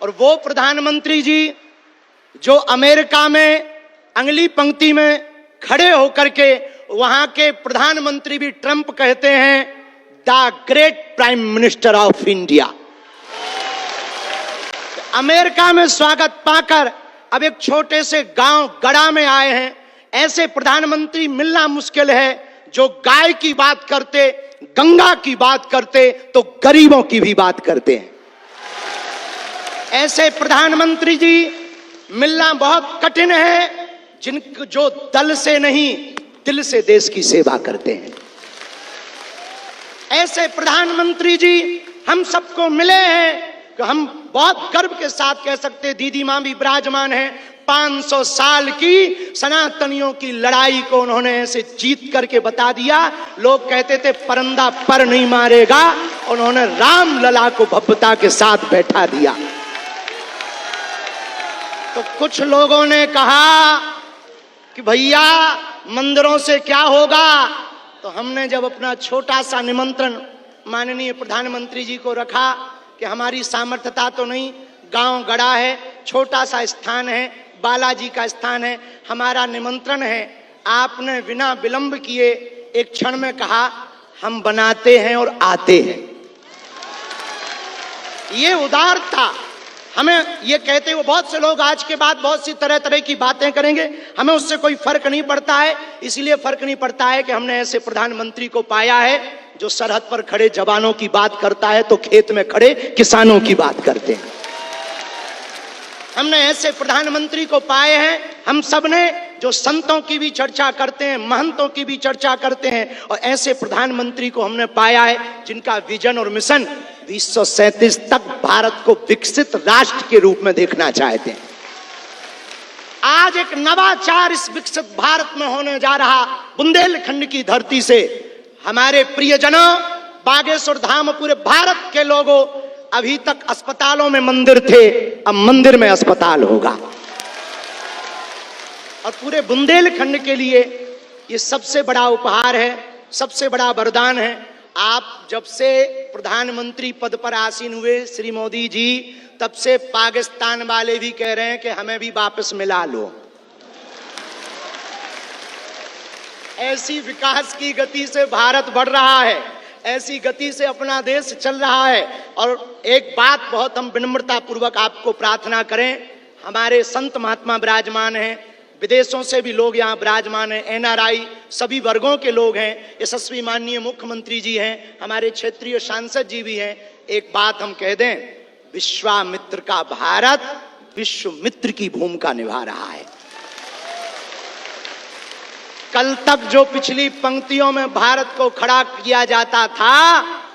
और वो प्रधानमंत्री जी जो अमेरिका में अगली पंक्ति में खड़े होकर के वहां के प्रधानमंत्री भी ट्रंप कहते हैं the great prime minister of India. America में स्वागत पाकर अब एक छोटे से गांव गड़ा में आए हैं। ऐसे प्रधानमंत्री मिलना मुश्किल है जो गाय की बात करते, गंगा की बात करते तो गरीबों की भी बात करते हैं। ऐसे प्रधानमंत्री जी मिलना बहुत कठिन है जो दल से नहीं दिल से देश की सेवा करते हैं। ऐसे प्रधानमंत्री जी हम सबको मिले हैं कि हम बहुत गर्व के साथ कह सकते दीदी मां भी विराजमान है। 500 साल की सनातनियों की लड़ाई को उन्होंने ऐसे जीत करके बता दिया। लोग कहते थे परंदा पर नहीं मारेगा, उन्होंने राम लला को भव्यता के साथ बैठा दिया। तो कुछ लोगों ने कहा कि भैया मंदिरों से क्या होगा, तो हमने जब अपना छोटा सा निमंत्रण माननीय प्रधानमंत्री जी को रखा कि हमारी सामर्थ्यता तो नहीं, गांव गड़ा है, छोटा सा स्थान है, बालाजी का स्थान है, हमारा निमंत्रण है, आपने बिना विलंब किए एक क्षण में कहा हम बनाते हैं और आते हैं। ये उदार था। हमें ये कहते हुए बहुत से लोग आज के बाद बहुत सी तरह तरह की बातें करेंगे, हमें उससे कोई फर्क नहीं पड़ता है। इसलिए फर्क नहीं पड़ता है कि हमने ऐसे प्रधानमंत्री को पाया है जो सरहद पर खड़े जवानों की बात करता है तो खेत में खड़े किसानों की बात करते हैं। हमने ऐसे प्रधानमंत्री को पाए हैं हम सब ने जो संतों की भी चर्चा करते हैं, महंतों की भी चर्चा करते हैं, और ऐसे प्रधानमंत्री को हमने पाया है जिनका विजन और मिशन 2037 तक भारत को विकसित राष्ट्र के रूप में देखना चाहते हैं। आज एक नवाचार इस विकसित भारत में होने जा रहा। बुंदेलखंड की धरती से हमारे प्रियजनों, बागेश्वर धाम, पूरे भारत के लोगों, अभी तक अस्पतालों में मंदिर थे, अब मंदिर में अस्पताल होगा। और पूरे बुंदेलखंड के लिए ये सबसे बड़ा उपहार है, सबसे बड़ा वरदान है। आप जब से प्रधानमंत्री पद पर आसीन हुए श्री मोदी जी, तब से पाकिस्तान वाले भी कह रहे हैं कि हमें भी वापस मिला लो। ऐसी विकास की गति से भारत बढ़ रहा है, ऐसी गति से अपना देश चल रहा है। और एक बात बहुत हम विनम्रता पूर्वक आपको प्रार्थना करें, हमारे संत महात्मा विराजमान हैं, विदेशों से भी लोग यहाँ विराजमान हैं, एनआरआई सभी वर्गों के लोग हैं, यशस्वी माननीय मुख्यमंत्री जी हैं, हमारे क्षेत्रीय सांसद जी भी हैं। एक बात हम कह दें, विश्वामित्र का भारत विश्व मित्र की भूमिका निभा रहा है। कल तक जो पिछली पंक्तियों में भारत को खड़ा किया जाता था,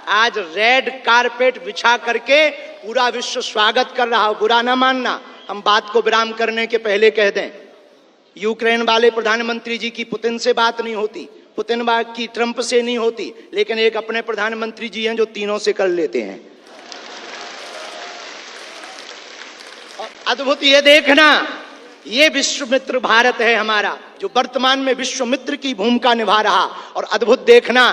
आज रेड कारपेट बिछा करके पूरा विश्व स्वागत कर रहा हो। बुरा ना मानना, हम बात को विराम करने के पहले कह दें, यूक्रेन वाले प्रधानमंत्री जी की पुतिन से बात नहीं होती, पुतिन की ट्रंप से नहीं होती, लेकिन एक अपने प्रधानमंत्री जी हैं जो तीनों से कर लेते हैं। और अद्भुत ये देखना, ये विश्व मित्र भारत है हमारा, जो वर्तमान में विश्व मित्र की भूमिका निभा रहा। और अद्भुत देखना,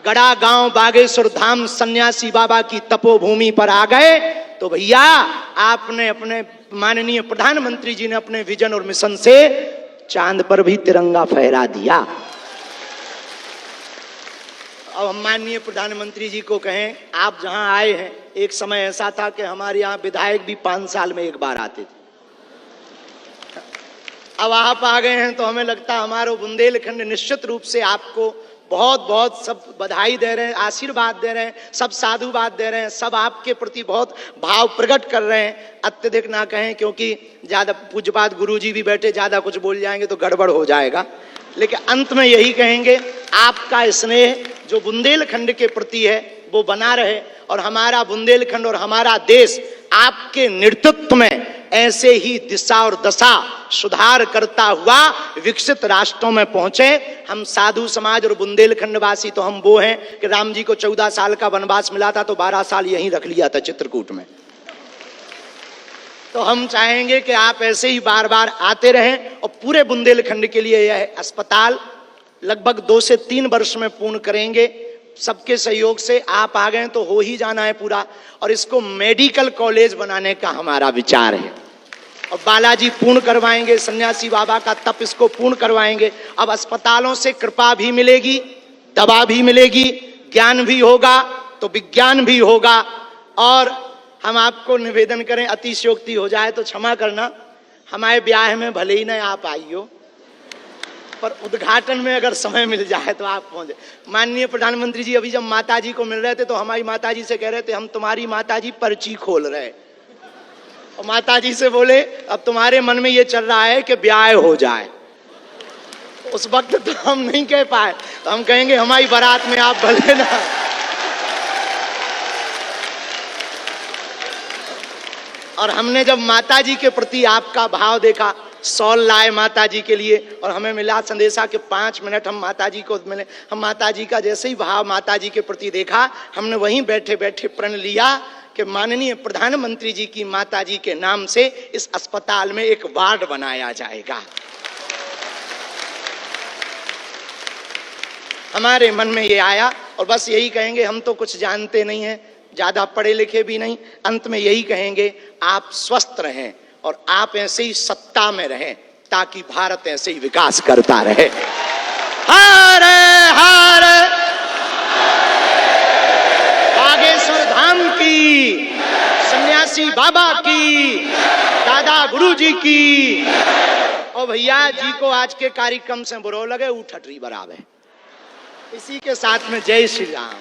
गड़ा गांव बागेश्वर धाम सन्यासी बाबा की तपोभूमि पर आ गए तो भैया आपने अपने माननीय प्रधानमंत्री जी ने अपने विजन और मिशन से चांद पर भी तिरंगा फहरा दिया। अब हम माननीय प्रधानमंत्री जी को कहें, आप जहां आए हैं, एक समय ऐसा था कि हमारे यहाँ विधायक भी 5 साल में एक बार आते थे। अब आप आ गए हैं तो हमें लगता है हमारा बुंदेलखंड निश्चित रूप से आपको बहुत बहुत सब बधाई दे रहे हैं, आशीर्वाद दे रहे हैं, सब साधुवाद दे रहे हैं, सब आपके प्रति बहुत भाव प्रकट कर रहे हैं। अत्यधिक ना कहें, क्योंकि ज्यादा पूज्यपाद गुरुजी भी बैठे, ज्यादा कुछ बोल जाएंगे तो गड़बड़ हो जाएगा। लेकिन अंत में यही कहेंगे, आपका स्नेह जो बुंदेलखंड के प्रति है वो बना रहे, और हमारा बुंदेलखंड और हमारा देश आपके नेतृत्व में ऐसे ही दिशा और दशा सुधार करता हुआ विकसित राष्ट्रों में पहुंचे। हम साधु समाज और बुंदेलखंड वासी तो हम वो हैं कि राम जी को 14 साल का वनवास मिला था तो 12 साल यहीं रख लिया था चित्रकूट में। तो हम चाहेंगे कि आप ऐसे ही बार बार आते रहें। और पूरे बुंदेलखंड के लिए यह अस्पताल लगभग 2 से 3 वर्ष में पूर्ण करेंगे। सबके सहयोग से आप आ गए तो हो ही जाना है पूरा, और इसको मेडिकल कॉलेज बनाने का हमारा विचार है। और बालाजी पूर्ण करवाएंगे, सन्यासी बाबा का तप इसको पूर्ण करवाएंगे। अब अस्पतालों से कृपा भी मिलेगी, दवा भी मिलेगी, ज्ञान भी होगा तो विज्ञान भी होगा। और हम आपको निवेदन करें, अतिशयोक्ति हो जाए तो क्षमा करना, हमारे ब्याह में भले ही न आप आइयो, पर उद्घाटन में अगर समय मिल जाए तो आप पहुंचे। माननीय प्रधानमंत्री जी अभी जब माताजी को मिल रहे थे तो हमारी माताजी से कह रहे थे हम तुम्हारी माताजी पर्ची खोल रहे, और माताजी से बोले अब तुम्हारे मन में ये चल रहा है कि ब्याह हो जाए। उस वक्त तो हम नहीं कह पाए, तो हम कहेंगे हमारी बारात में आप भले ना। और हमने जब माताजी के प्रति आपका भाव देखा, सॉल लाए माताजी के लिए, और हमें मिला संदेशा के 5 मिनट हम माताजी को मिले। हम माताजी का जैसे ही भाव माताजी के प्रति देखा, हमने वहीं बैठे बैठे प्रण लिया कि माननीय प्रधानमंत्री जी की माताजी के नाम से इस अस्पताल में एक वार्ड बनाया जाएगा। हमारे मन में ये आया, और बस यही कहेंगे, हम तो कुछ जानते नहीं हैं, ज्यादा पढ़े लिखे भी नहीं, अंत में यही कहेंगे आप स्वस्थ रहें और आप ऐसे ही सत्ता में रहें, ताकि भारत ऐसे ही विकास करता रहे। हर हर बागेश्वर धाम की, सन्यासी बाबा की, दादा गुरु जी की। और भैया जी को आज के कार्यक्रम से बुरो लगे, उठटरी बराबर। इसी के साथ में जय श्री राम।